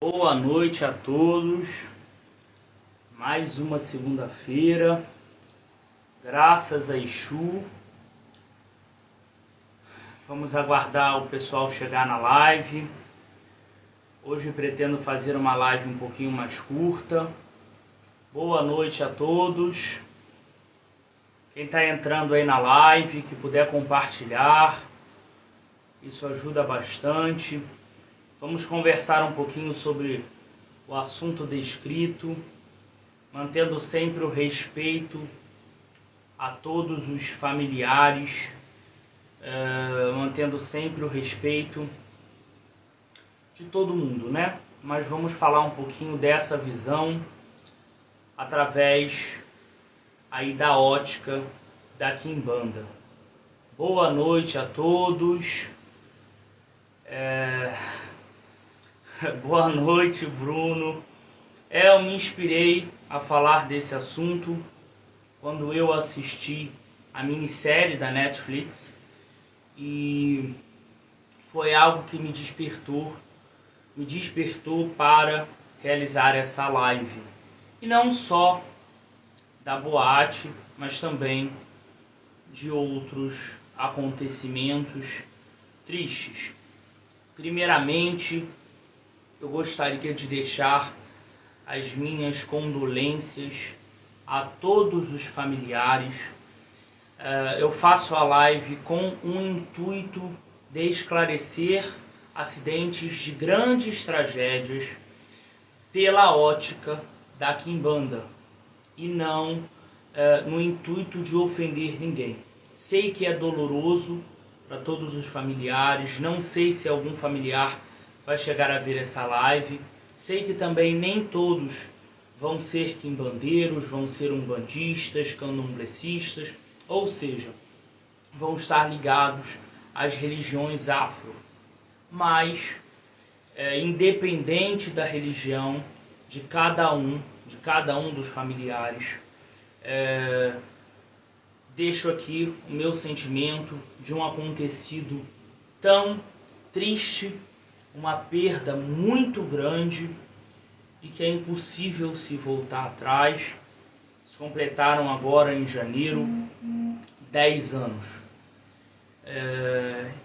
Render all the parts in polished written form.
Boa noite a todos, mais uma segunda-feira, graças a Exu. Vamos aguardar o pessoal chegar na live. Hoje pretendo fazer uma live um pouquinho mais curta. Boa noite a todos. Quem está entrando aí na live, que puder compartilhar, isso ajuda bastante. Vamos conversar um pouquinho sobre o assunto descrito, mantendo sempre o respeito a todos os familiares, mantendo sempre o respeito de todo mundo, né? Mas vamos falar um pouquinho dessa visão através aí da ótica da Quimbanda. Boa noite a todos. Boa noite, Bruno. Eu me inspirei a falar desse assunto quando eu assisti a minissérie da Netflix e foi algo que me despertou para realizar essa live. E não só da boate, mas também de outros acontecimentos tristes. Primeiramente, eu gostaria de deixar as minhas condolências a todos os familiares. Eu faço a live com o intuito de esclarecer acidentes de grandes tragédias pela ótica da Quimbanda e não no intuito de ofender ninguém. Sei que é doloroso para todos os familiares, não sei se algum familiar vai chegar a ver essa live. Sei que também nem todos vão ser quimbandeiros, vão ser umbandistas, candomblecistas, ou seja, vão estar ligados às religiões afro. Mas, independente da religião de cada um dos familiares, deixo aqui o meu sentimento de um acontecido tão triste, uma perda muito grande e que é impossível se voltar atrás. Se completaram agora em janeiro 10 anos.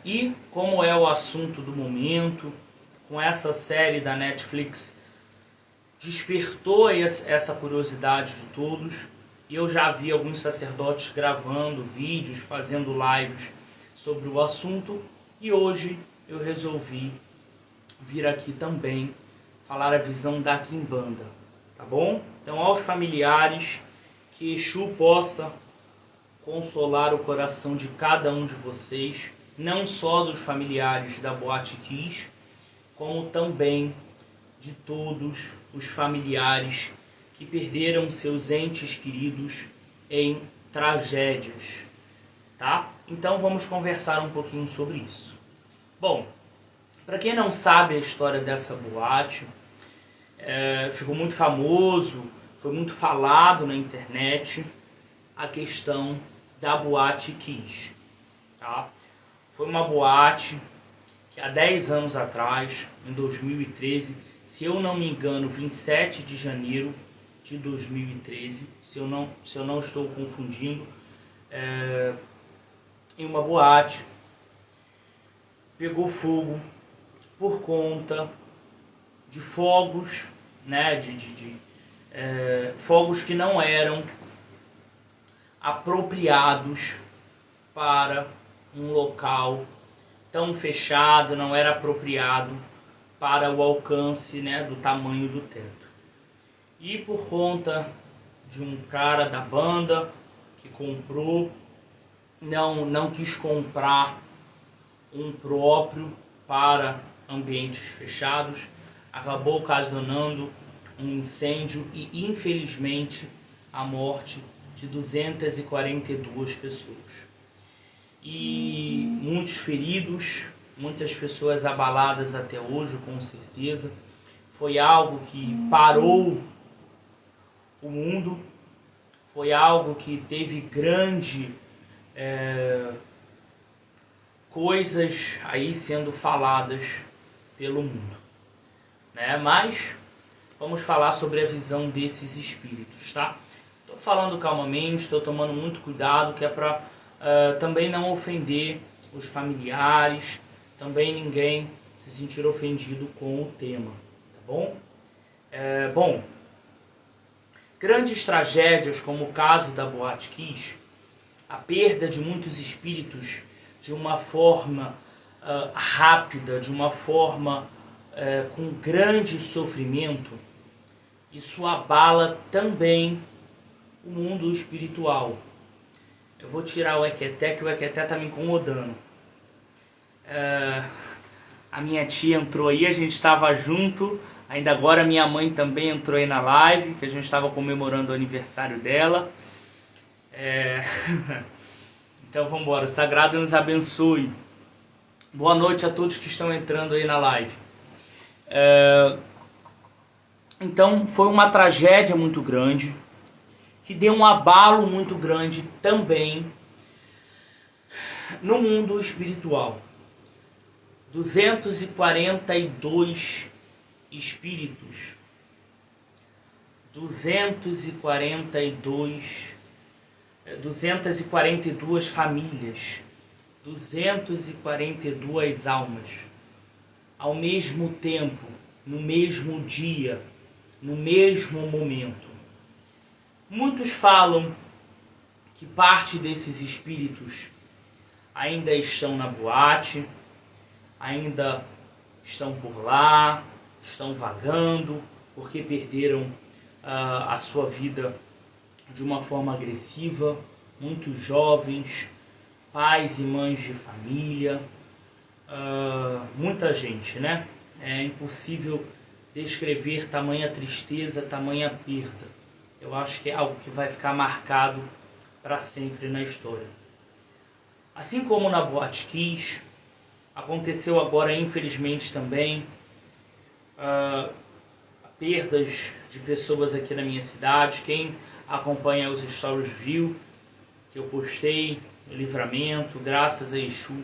E como é o assunto do momento, com essa série da Netflix, despertou essa curiosidade de todos. E eu já vi alguns sacerdotes gravando vídeos, fazendo lives sobre o assunto. E hoje eu resolvi vir aqui também falar a visão da Quimbanda, tá bom? Então, aos familiares, que Exu possa consolar o coração de cada um de vocês, não só dos familiares da Boate Kiss, como também de todos os familiares que perderam seus entes queridos em tragédias, tá? Então vamos conversar um pouquinho sobre isso. Bom, para quem não sabe a história dessa boate, ficou muito famoso, foi muito falado na internet a questão da Boate Kiss. Tá? Foi uma boate que há 10 anos atrás, em 2013, se eu não me engano, 27 de janeiro de 2013, se eu não estou confundindo, em uma boate, pegou fogo por conta de fogos, né, fogos que não eram apropriados para um local tão fechado, não era apropriado para o alcance, né, do tamanho do teto. E por conta de um cara da banda que comprou, não quis comprar um próprio para ambientes fechados, acabou ocasionando um incêndio e, infelizmente, a morte de 242 pessoas. E muitos feridos, muitas pessoas abaladas até hoje, com certeza. Foi algo que parou o mundo, foi algo que teve grande coisas aí sendo faladas pelo mundo. né? Mas vamos falar sobre a visão desses espíritos, tá? Estou falando calmamente, estou tomando muito cuidado, que é para também não ofender os familiares, também ninguém se sentir ofendido com o tema, tá bom? Bom, grandes tragédias como o caso da Boate Kiss, a perda de muitos espíritos de uma forma rápida, de uma forma com grande sofrimento, isso abala também o mundo espiritual. Eu vou tirar o Equeté, que o Equeté está me incomodando. A minha tia entrou aí, a gente estava junto. Ainda agora minha mãe também entrou aí na live, que a gente estava comemorando o aniversário dela. Então vamos embora, o Sagrado nos abençoe. Boa noite a todos que estão entrando aí na live. Então foi uma tragédia muito grande, que deu um abalo muito grande também no mundo espiritual. 242 espíritos, 242 famílias, 242 almas, ao mesmo tempo, no mesmo dia, no mesmo momento. Muitos falam que parte desses espíritos ainda estão na boate, ainda estão por lá, estão vagando, porque perderam a sua vida de uma forma agressiva, muitos jovens, pais e mães de família, muita gente, né? É impossível descrever tamanha tristeza, tamanha perda. Eu acho que é algo que vai ficar marcado para sempre na história. Assim como na Boate Kiss, aconteceu agora, infelizmente, também perdas de pessoas aqui na minha cidade. Quem acompanha os stories viu que eu postei no Livramento, graças a Exu.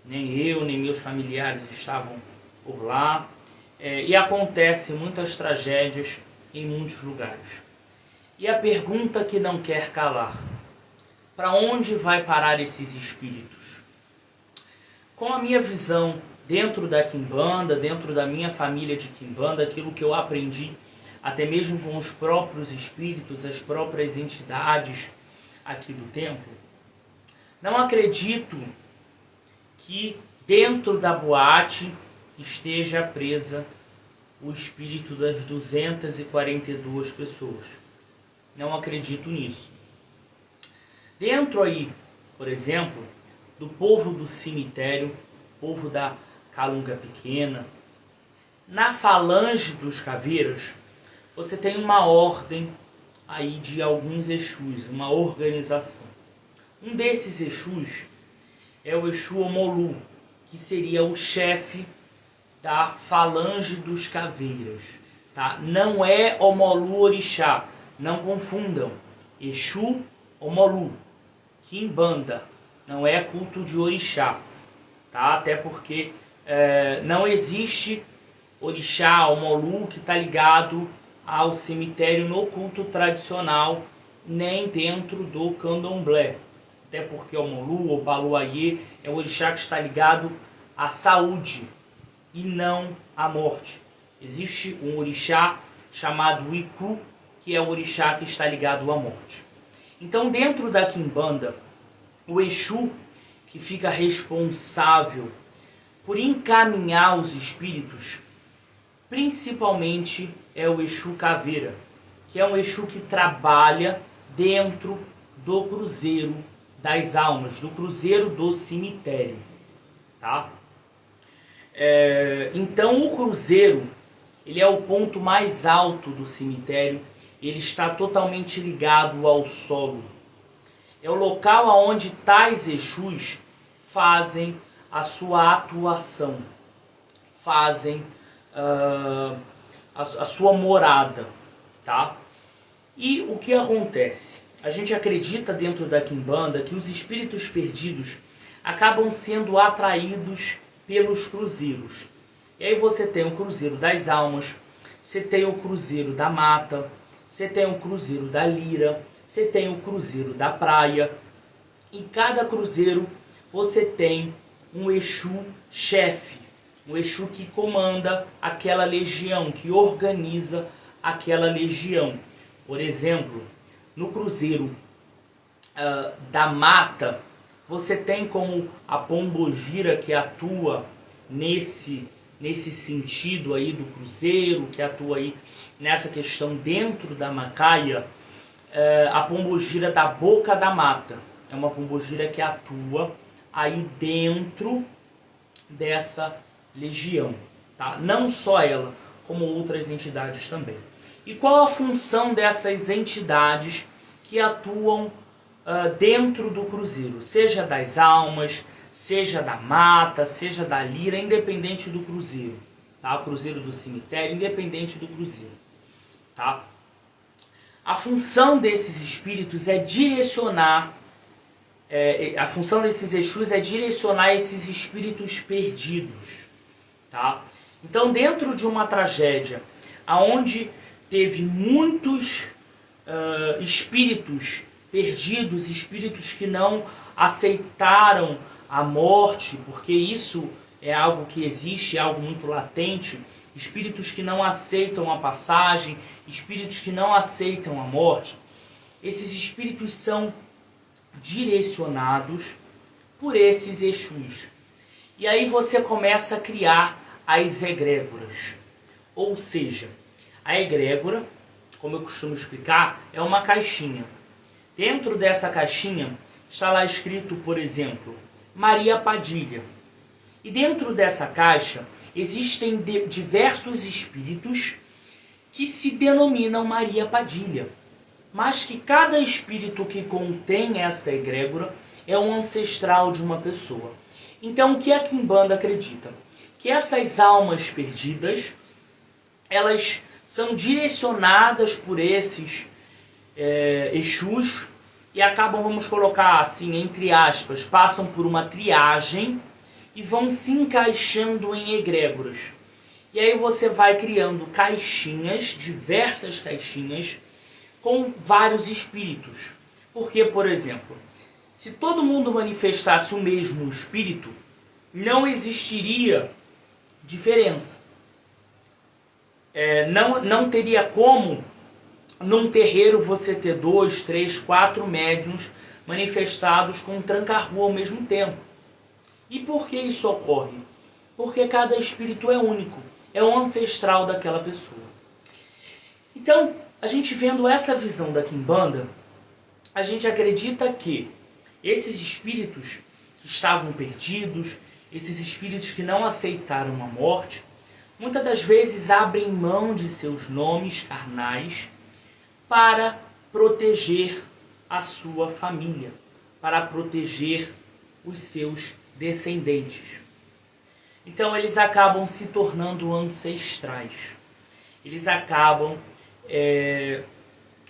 Nem eu, nem meus familiares estavam por lá. E acontecem muitas tragédias em muitos lugares. E a pergunta que não quer calar: para onde vai parar esses espíritos? Com a minha visão dentro da Quimbanda, dentro da minha família de Quimbanda, aquilo que eu aprendi até mesmo com os próprios espíritos, as próprias entidades aqui do templo, não acredito que dentro da boate esteja presa o espírito das 242 pessoas. Não acredito nisso. Dentro aí, por exemplo, do povo do cemitério, povo da Calunga Pequena, na falange dos caveiras, você tem uma ordem aí de alguns Exus, uma organização. Um desses Exus é o Exu Omolu, que seria o chefe da falange dos caveiras. Tá? Não é Omolu Orixá, não confundam. Exu Omolu, Quimbanda, não é culto de Orixá. Tá? Até porque não existe Orixá, Omolu, que está ligado ao cemitério no culto tradicional, nem dentro do candomblé. Até porque Omolu ou Baluayê é o orixá que está ligado à saúde e não à morte. Existe um orixá chamado Iku, que é o orixá que está ligado à morte. Então, dentro da Quimbanda, o Exu que fica responsável por encaminhar os espíritos, principalmente é o Exu Caveira, que é um Exu que trabalha dentro do cruzeiro das almas, do cruzeiro do cemitério. Tá? Então o cruzeiro, ele é o ponto mais alto do cemitério, ele está totalmente ligado ao solo. É o local onde tais Exus fazem a sua atuação, fazem a sua morada, tá? E o que acontece? A gente acredita dentro da Quimbanda que os espíritos perdidos acabam sendo atraídos pelos cruzeiros. E aí você tem o Cruzeiro das Almas, você tem o Cruzeiro da Mata, você tem o Cruzeiro da Lira, você tem o Cruzeiro da Praia. Em cada cruzeiro você tem um Exu chefe, um Exu que comanda aquela legião, que organiza aquela legião. Por exemplo, no Cruzeiro da Mata, você tem como a Pombogira, que atua nesse sentido aí do cruzeiro, que atua aí nessa questão dentro da Macaia, a Pombogira da Boca da Mata. É uma pombogira que atua aí dentro dessa legião, tá? Não só ela, como outras entidades também. E qual a função dessas entidades que atuam dentro do cruzeiro? Seja das almas, seja da mata, seja da lira, independente do cruzeiro, tá? O cruzeiro do cemitério, independente do cruzeiro, tá? A função desses espíritos é direcionar, a função desses Exus é direcionar esses espíritos perdidos, tá? Então, dentro de uma tragédia aonde teve muitos espíritos perdidos, espíritos que não aceitaram a morte, porque isso é algo que existe, é algo muito latente, espíritos que não aceitam a passagem, espíritos que não aceitam a morte, esses espíritos são direcionados por esses Exus. E aí você começa a criar as egrégoras. Ou seja, a egrégora, como eu costumo explicar, é uma caixinha. Dentro dessa caixinha está lá escrito, por exemplo, Maria Padilha. E dentro dessa caixa existem diversos espíritos que se denominam Maria Padilha, mas que cada espírito que contém essa egrégora é um ancestral de uma pessoa. Então, o que a Quimbanda acredita? Que essas almas perdidas, elas são direcionadas por esses Exus e acabam, vamos colocar assim, entre aspas, passam por uma triagem e vão se encaixando em egrégoras. E aí você vai criando caixinhas, diversas caixinhas, com vários espíritos. Porque, por exemplo, se todo mundo manifestasse o mesmo espírito, não existiria diferença. Não teria como, num terreiro, você ter 2, 3, 4 médiuns manifestados com um tranca-rua ao mesmo tempo. E por que isso ocorre? Porque cada espírito é único, é um ancestral daquela pessoa. Então, a gente vendo essa visão da Quimbanda, a gente acredita que esses espíritos que estavam perdidos, esses espíritos que não aceitaram a morte, muitas das vezes abrem mão de seus nomes carnais para proteger a sua família, para proteger os seus descendentes. Então eles acabam se tornando ancestrais. Eles acabam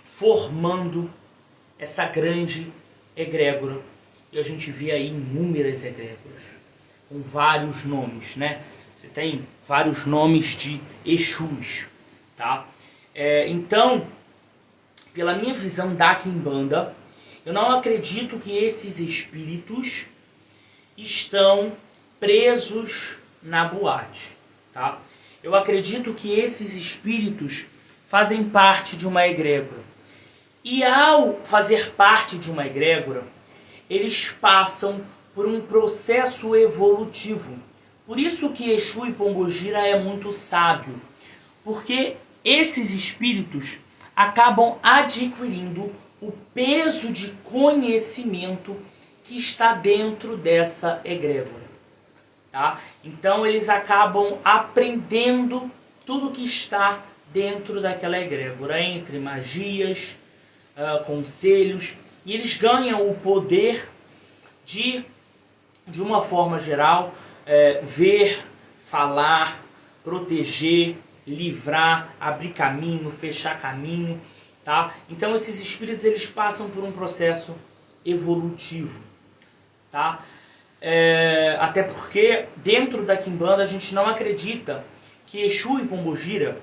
formando essa grande egrégora. E a gente vê aí inúmeras egrégoras, com vários nomes, né? Você tem vários nomes de Exus, tá? Então, pela minha visão da Quimbanda, eu não acredito que esses espíritos estão presos na boate, tá? Eu acredito que esses espíritos fazem parte de uma egrégora. E ao fazer parte de uma egrégora, eles passam por um processo evolutivo. Por isso que Exu e Pombogira é muito sábio, porque esses espíritos acabam adquirindo o peso de conhecimento que está dentro dessa egrégora, tá? Então eles acabam aprendendo tudo que está dentro daquela egrégora, entre magias, conselhos, e eles ganham o poder de uma forma geral, ver, falar, proteger, livrar, abrir caminho, fechar caminho, tá? Então esses espíritos eles passam por um processo evolutivo, tá? até porque dentro da Quimbanda a gente não acredita que Exu e Pombogira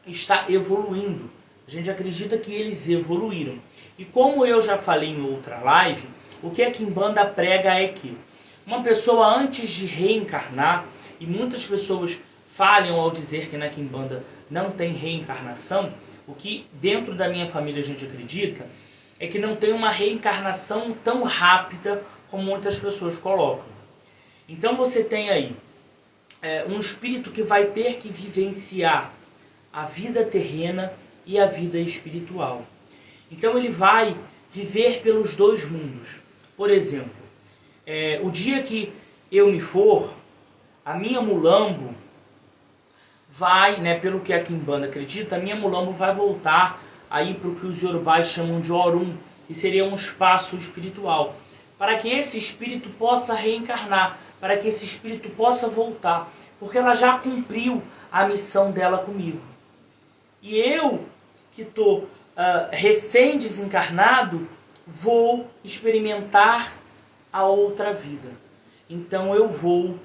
está evoluindo. A gente acredita que eles evoluíram. E como eu já falei em outra live, o que a Quimbanda prega é que uma pessoa antes de reencarnar, e muitas pessoas falham ao dizer que na Quimbanda não tem reencarnação, o que dentro da minha família a gente acredita é que não tem uma reencarnação tão rápida como muitas pessoas colocam. Então você tem aí um espírito que vai ter que vivenciar a vida terrena e a vida espiritual. Então ele vai viver pelos dois mundos. Por exemplo, o dia que eu me for, a minha mulambo vai, pelo que a Quimbanda acredita, a minha mulambo vai voltar aí para o que os Yorubás chamam de Orum, que seria um espaço espiritual, para que esse espírito possa reencarnar, para que esse espírito possa voltar, porque ela já cumpriu a missão dela comigo. E eu, que estou recém-desencarnado, vou experimentar a outra vida. Então eu vou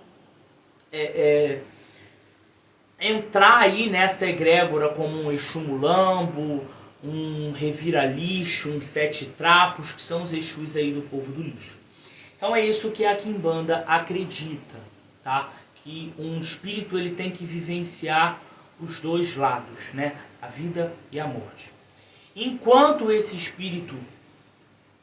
entrar aí nessa egrégora como um Exu Mulambo, um revira-lixo, um sete trapos, que são os Exus aí do povo do lixo. Então é isso que a Quimbanda acredita, tá? Que um espírito ele tem que vivenciar os dois lados, a vida e a morte. Enquanto esse espírito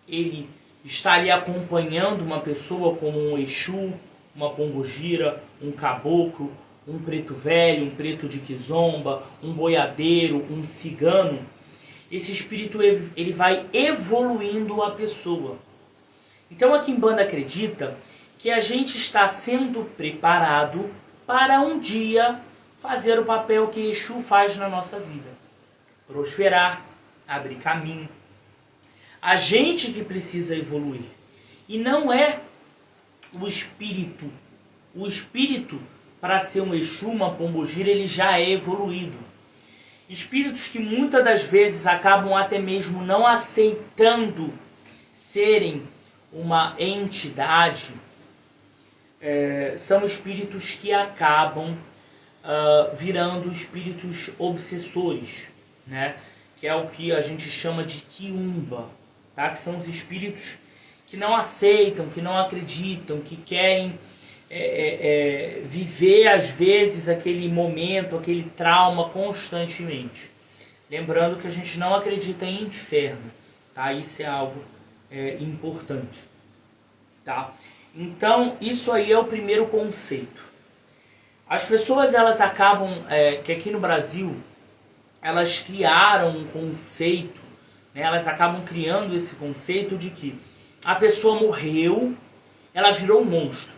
ele está ali acompanhando uma pessoa como um Exu, uma Pombogira, um caboclo, um preto velho, um preto de quizomba, um boiadeiro, um cigano, esse espírito ele vai evoluindo a pessoa. Então a Quimbanda acredita que a gente está sendo preparado para um dia fazer o papel que Exu faz na nossa vida. Prosperar, abrir caminho. A gente que precisa evoluir. E não é o espírito. O espírito, para ser um Exu, uma Pombogira, ele já é evoluído. Espíritos que muitas das vezes acabam até mesmo não aceitando serem uma entidade, são espíritos que acabam virando espíritos obsessores, que é o que a gente chama de quiumba, tá? Que são os espíritos que não aceitam, que não acreditam, que querem viver às vezes aquele momento, aquele trauma constantemente. Lembrando que a gente não acredita em inferno, tá? Isso é algo importante, tá? Então isso aí é o primeiro conceito. As pessoas elas acabam, que aqui no Brasil, elas criaram um conceito, elas acabam criando esse conceito de que a pessoa morreu, ela virou um monstro.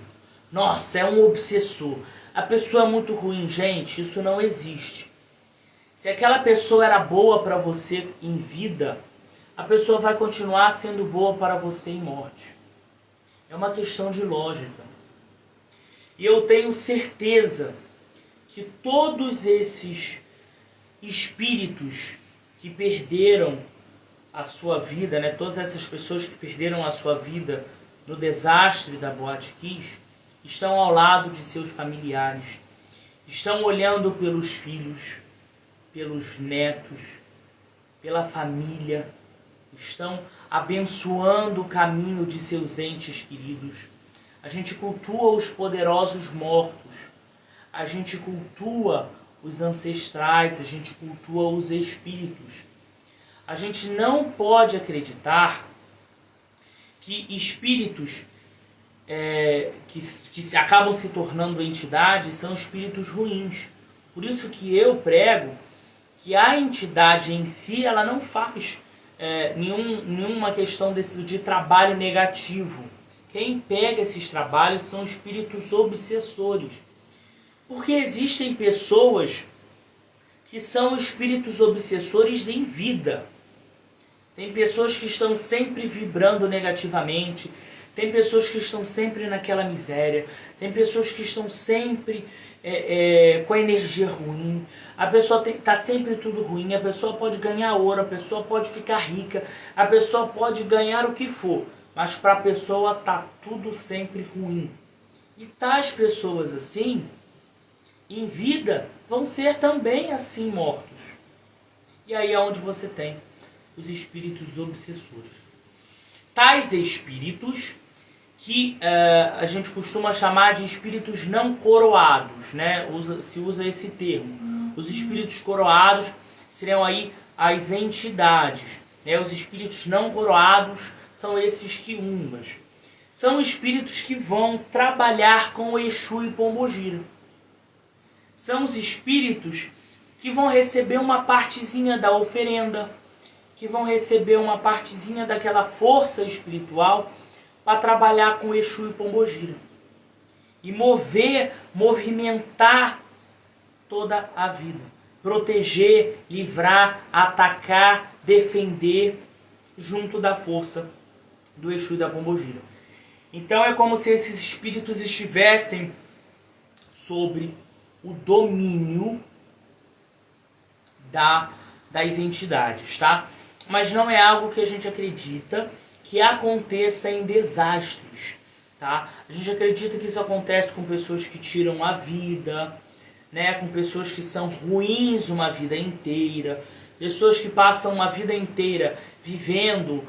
Nossa, é um obsessor. A pessoa é muito ruim. Gente, isso não existe. Se aquela pessoa era boa para você em vida, a pessoa vai continuar sendo boa para você em morte. É uma questão de lógica. E eu tenho certeza que todos esses espíritos que perderam a sua vida, todas essas pessoas que perderam a sua vida no desastre da Boate Kiss, estão ao lado de seus familiares, estão olhando pelos filhos, pelos netos, pela família, estão abençoando o caminho de seus entes queridos. A gente cultua os poderosos mortos, a gente cultua os ancestrais, a gente cultua os espíritos. A gente não pode acreditar que espíritos que acabam se tornando entidades são espíritos ruins. Por isso que eu prego que a entidade em si ela não faz nenhuma questão de trabalho negativo. Quem pega esses trabalhos são espíritos obsessores. Porque existem pessoas que são espíritos obsessores em vida. Tem pessoas que estão sempre vibrando negativamente. Tem pessoas que estão sempre naquela miséria. Tem pessoas que estão sempre com a energia ruim. A pessoa está sempre tudo ruim. A pessoa pode ganhar ouro. A pessoa pode ficar rica. A pessoa pode ganhar o que for. mas para a pessoa tá tudo sempre ruim. E tais pessoas assim, em vida, vão ser também assim mortos. E aí é onde você tem os espíritos obsessores. Tais espíritos que a gente costuma chamar de espíritos não coroados, né? Se usa esse termo. Os espíritos coroados seriam aí as entidades, né? Os espíritos não coroados são esses quiumbas. São espíritos que vão trabalhar com o Exu e Pombogira. São os espíritos que vão receber uma partezinha da oferenda, que vão receber uma partezinha daquela força espiritual para trabalhar com Exu e Pombogira. E movimentar toda a vida. Proteger, livrar, atacar, defender junto da força do Exu e da Pombogira. Então é como se esses espíritos estivessem sobre o domínio das entidades, tá? Mas não é algo que a gente acredita que aconteça em desastres, tá? A gente acredita que isso acontece com pessoas que tiram a vida, né? Com pessoas que são ruins uma vida inteira, pessoas que passam uma vida inteira vivendo,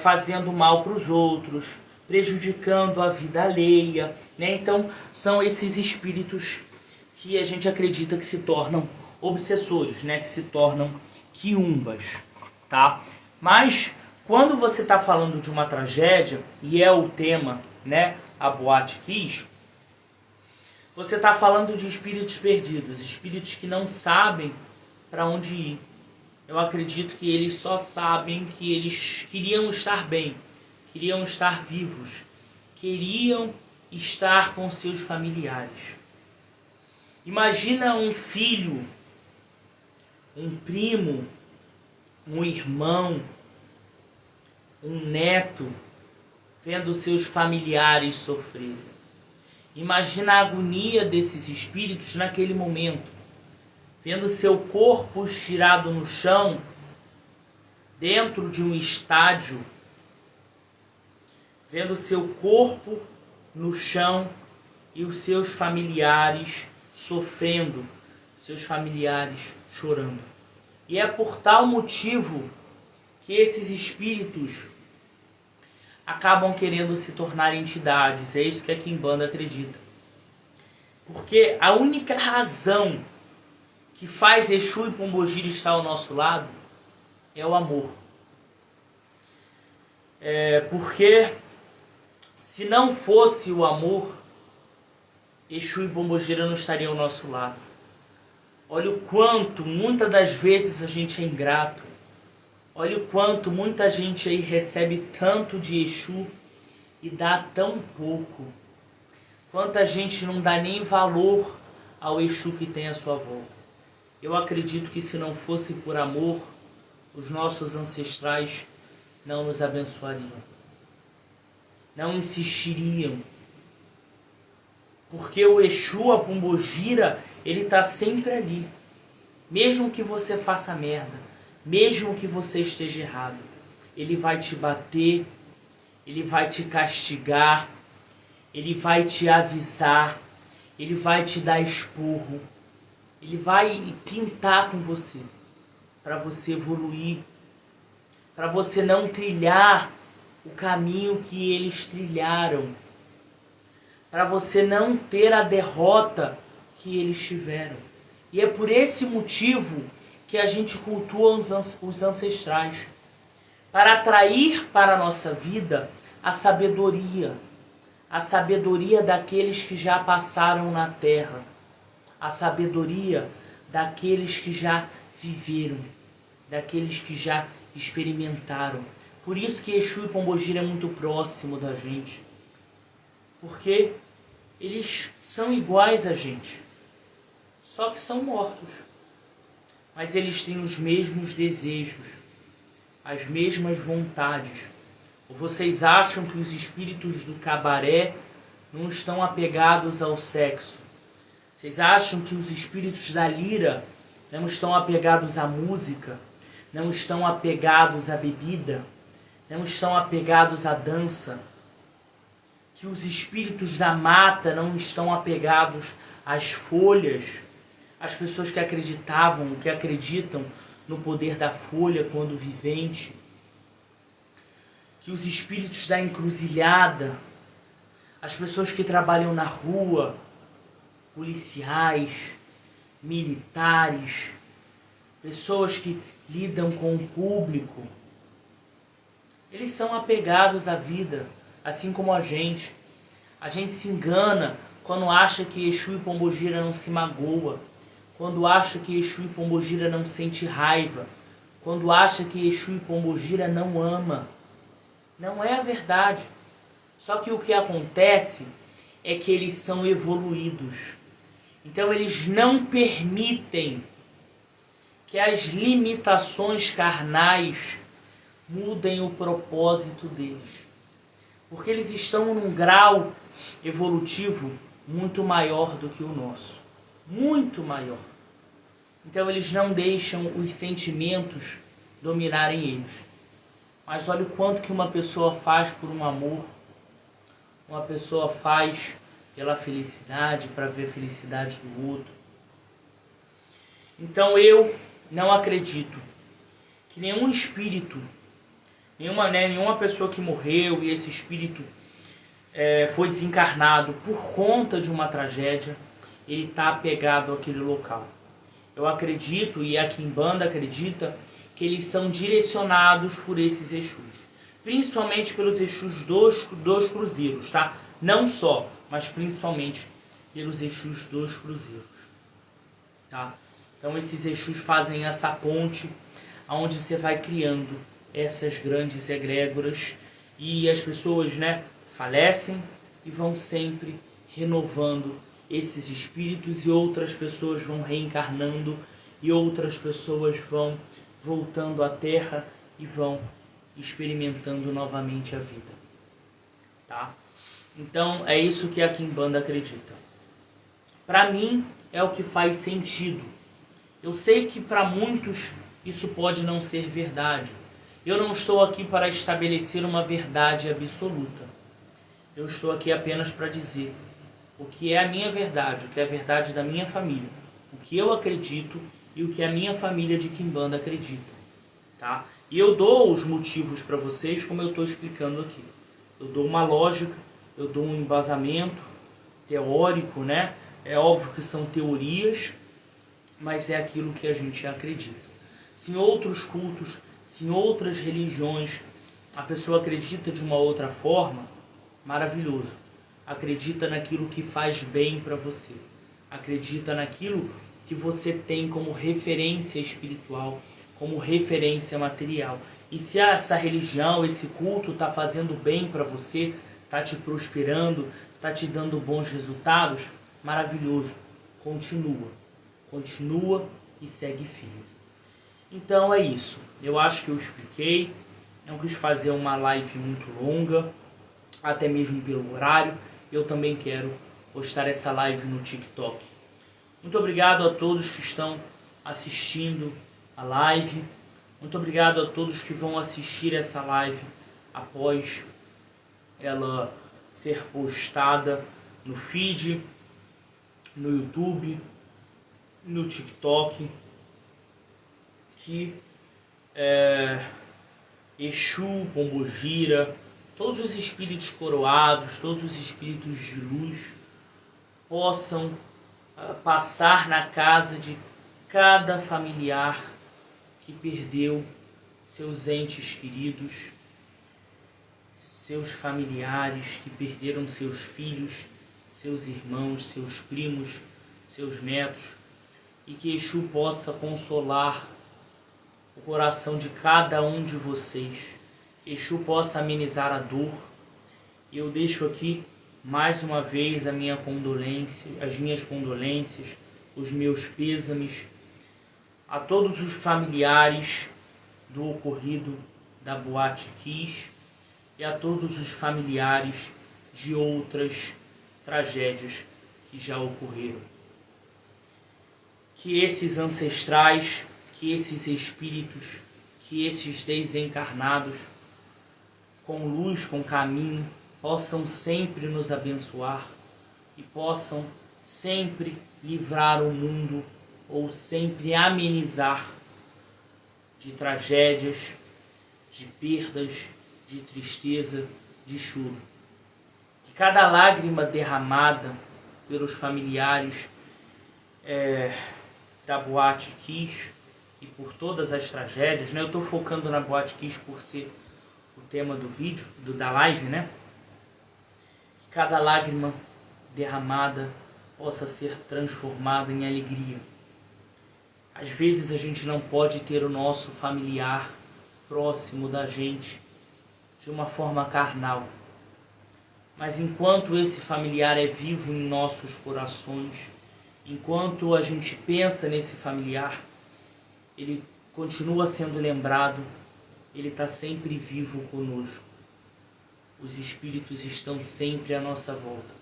fazendo mal para os outros, prejudicando a vida alheia, né? Então são esses espíritos que a gente acredita que se tornam obsessores, né? Que se tornam quiumbas, tá? Mas quando você está falando de uma tragédia, e é o tema, né? A Boate Kiss, você está falando de espíritos perdidos, espíritos que não sabem para onde ir. Eu acredito que eles só sabem que eles queriam estar bem, queriam estar vivos, queriam estar com seus familiares. Imagina um filho, um primo, um irmão, um neto, vendo seus familiares sofrerem. Imagina a agonia desses espíritos naquele momento, vendo seu corpo estirado no chão, dentro de um estádio, vendo seu corpo no chão e os seus familiares sofrendo, seus familiares chorando. E é por tal motivo que esses espíritos acabam querendo se tornar entidades. É isso que a Quimbanda acredita. Porque a única razão que faz Exu e Pombogira estar ao nosso lado é o amor. Porque se não fosse o amor, Exu e Pombogira não estariam ao nosso lado. Olha o quanto muitas das vezes a gente é ingrato. Olha o quanto muita gente aí recebe tanto de Exu e dá tão pouco. Quanta gente não dá nem valor ao Exu que tem à sua volta. Eu acredito que se não fosse por amor, os nossos ancestrais não nos abençoariam. Não insistiriam. Porque o Exu, a Pombogira, ele está sempre ali. Mesmo que você faça merda, mesmo que você esteja errado, ele vai te bater, ele vai te castigar, ele vai te avisar, ele vai te dar esporro, ele vai pintar com você, para você evoluir, para você não trilhar o caminho que eles trilharam, para você não ter a derrota que eles tiveram. E é por esse motivo que a gente cultua os ancestrais, para atrair para a nossa vida a sabedoria daqueles que já passaram na terra, a sabedoria daqueles que já viveram, daqueles que já experimentaram. Por isso que Exu e Pombogira é muito próximo da gente, porque eles são iguais a gente, só que são mortos. Mas eles têm os mesmos desejos, as mesmas vontades. Ou vocês acham que os espíritos do cabaré não estão apegados ao sexo? Vocês acham que os espíritos da lira não estão apegados à música? Não estão apegados à bebida? não estão apegados à dança, que os espíritos da mata não estão apegados às folhas, as pessoas que acreditavam, que acreditam no poder da folha quando vivente, que os espíritos da encruzilhada, as pessoas que trabalham na rua, policiais, militares, pessoas que lidam com o público, eles são apegados à vida, assim como a gente. A gente se engana quando acha que Exu e Pombogira não se magoa, quando acha que Exu e Pombogira não sente raiva, quando acha que Exu e Pombogira não ama. Não é a verdade. Só que o que acontece é que eles são evoluídos. Então eles não permitem que as limitações carnais mudem o propósito deles. Porque eles estão num grau evolutivo muito maior do que o nosso. Muito maior. Então eles não deixam os sentimentos dominarem eles. Mas olha o quanto que uma pessoa faz por um amor. Uma pessoa faz pela felicidade, para ver a felicidade do outro. Então eu não acredito que nenhum espírito, nenhuma pessoa que morreu e esse espírito foi desencarnado por conta de uma tragédia, ele está apegado àquele local. Eu acredito, e a Quimbanda acredita, que eles são direcionados por esses Exus. Principalmente pelos Exus dos cruzeiros, tá? Não só, mas principalmente pelos Exus dos cruzeiros. Tá? Então esses Exus fazem essa ponte, onde você vai criando essas grandes egrégoras, e as pessoas, falecem e vão sempre renovando esses espíritos, e outras pessoas vão reencarnando, e outras pessoas vão voltando à Terra e vão experimentando novamente a vida. Tá? Então é isso que a Quimbanda acredita. Para mim é o que faz sentido. Eu sei que para muitos isso pode não ser verdade. Eu não estou aqui para estabelecer uma verdade absoluta. Eu estou aqui apenas para dizer o que é a minha verdade, o que é a verdade da minha família, o que eu acredito e o que a minha família de Quimbanda acredita. Tá? E eu dou os motivos para vocês como eu estou explicando aqui. Eu dou uma lógica, eu dou um embasamento teórico, É óbvio que são teorias, mas é aquilo que a gente acredita. Se em outros cultos, se em outras religiões a pessoa acredita de uma outra forma, maravilhoso. Acredita naquilo que faz bem para você. Acredita naquilo que você tem como referência espiritual, como referência material. E se essa religião, esse culto está fazendo bem para você, está te prosperando, está te dando bons resultados, maravilhoso. Continua. Continua e segue firme. Então é isso. Eu acho que eu expliquei. Não quis fazer uma live muito longa, até mesmo pelo horário. Eu também quero postar essa live no TikTok. Muito obrigado a todos que estão assistindo a live. Muito obrigado a todos que vão assistir essa live após ela ser postada no feed, no YouTube, no TikTok. Que Exu, Pombogira, todos os espíritos coroados, todos os espíritos de luz possam passar na casa de cada familiar que perdeu seus entes queridos, seus familiares que perderam seus filhos, seus irmãos, seus primos, seus netos, e que Exu possa consolar o coração de cada um de vocês. Exu possa amenizar a dor. E eu deixo aqui mais uma vez as minhas condolências, os meus pêsames a todos os familiares do ocorrido da Boate Kiss e a todos os familiares de outras tragédias que já ocorreram. Que esses ancestrais, que esses espíritos, que esses desencarnados com luz, com caminho, possam sempre nos abençoar e possam sempre livrar o mundo ou sempre amenizar de tragédias, de perdas, de tristeza, de choro. Que cada lágrima derramada pelos familiares da Boate Kiss e por todas as tragédias, né? Eu estou focando na Boate Kiss por ser o tema do vídeo, da live, né? Que cada lágrima derramada possa ser transformada em alegria. Às vezes a gente não pode ter o nosso familiar próximo da gente de uma forma carnal, mas enquanto esse familiar é vivo em nossos corações, enquanto a gente pensa nesse familiar, ele continua sendo lembrado, ele está sempre vivo conosco. Os espíritos estão sempre à nossa volta,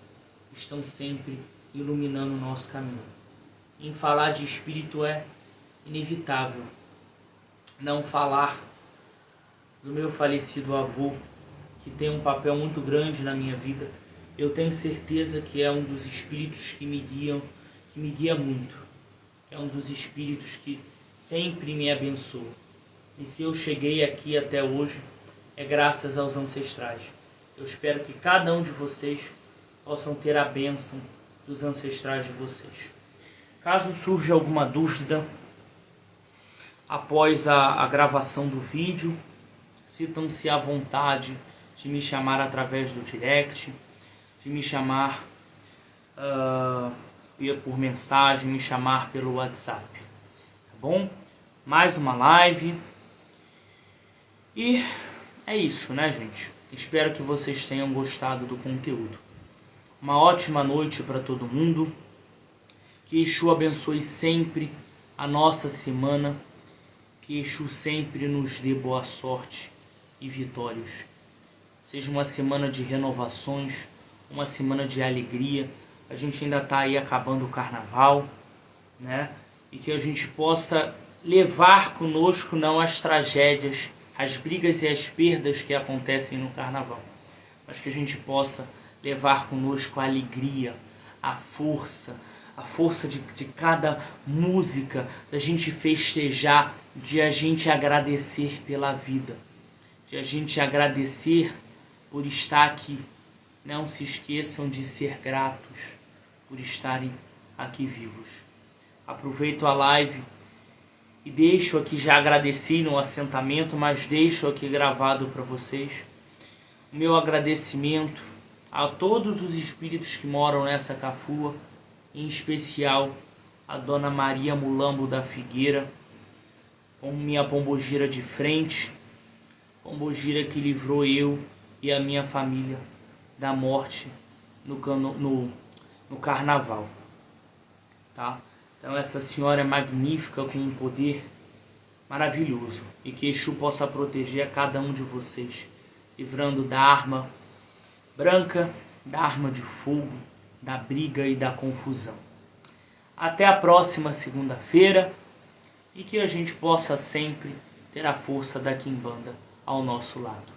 estão sempre iluminando o nosso caminho. Em falar de espírito é inevitável não falar do meu falecido avô, que tem um papel muito grande na minha vida. Eu tenho certeza que é um dos espíritos que me guia muito, que é um dos espíritos que sempre me abençoa. E se eu cheguei aqui até hoje, é graças aos ancestrais. Eu espero que cada um de vocês possam ter a bênção dos ancestrais de vocês. Caso surja alguma dúvida após a gravação do vídeo, sintam-se à vontade de me chamar através do direct, de me chamar por mensagem, me chamar pelo WhatsApp, tá bom? Mais uma live. E é isso, né, gente? Espero que vocês tenham gostado do conteúdo. Uma ótima noite para todo mundo. Que Exu abençoe sempre a nossa semana. Que Exu sempre nos dê boa sorte e vitórias. Seja uma semana de renovações, uma semana de alegria. A gente ainda está aí acabando o carnaval, né? E que a gente possa levar conosco não as tragédias, as brigas e as perdas que acontecem no carnaval, mas que a gente possa levar conosco a alegria, a força de cada música, da gente festejar, de a gente agradecer pela vida, de a gente agradecer por estar aqui. Não se esqueçam de ser gratos por estarem aqui vivos. Aproveito a live e deixo aqui, já agradeci no assentamento, mas deixo aqui gravado para vocês o meu agradecimento a todos os espíritos que moram nessa cafua, em especial a Dona Maria Mulambo da Figueira, com minha pombogira de frente, pombogira que livrou eu e a minha família da morte no carnaval, tá? Então essa senhora é magnífica, com um poder maravilhoso, e que Exu possa proteger a cada um de vocês, livrando da arma branca, da arma de fogo, da briga e da confusão. Até a próxima segunda-feira, e que a gente possa sempre ter a força da Quimbanda ao nosso lado.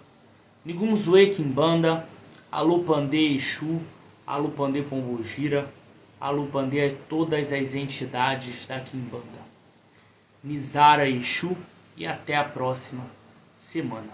Nigunzue Quimbanda, Alupandê Exu, Alupandê Pombogira, Alupandê a todas as entidades da Quimbanda. Nizara Exu, e até a próxima semana.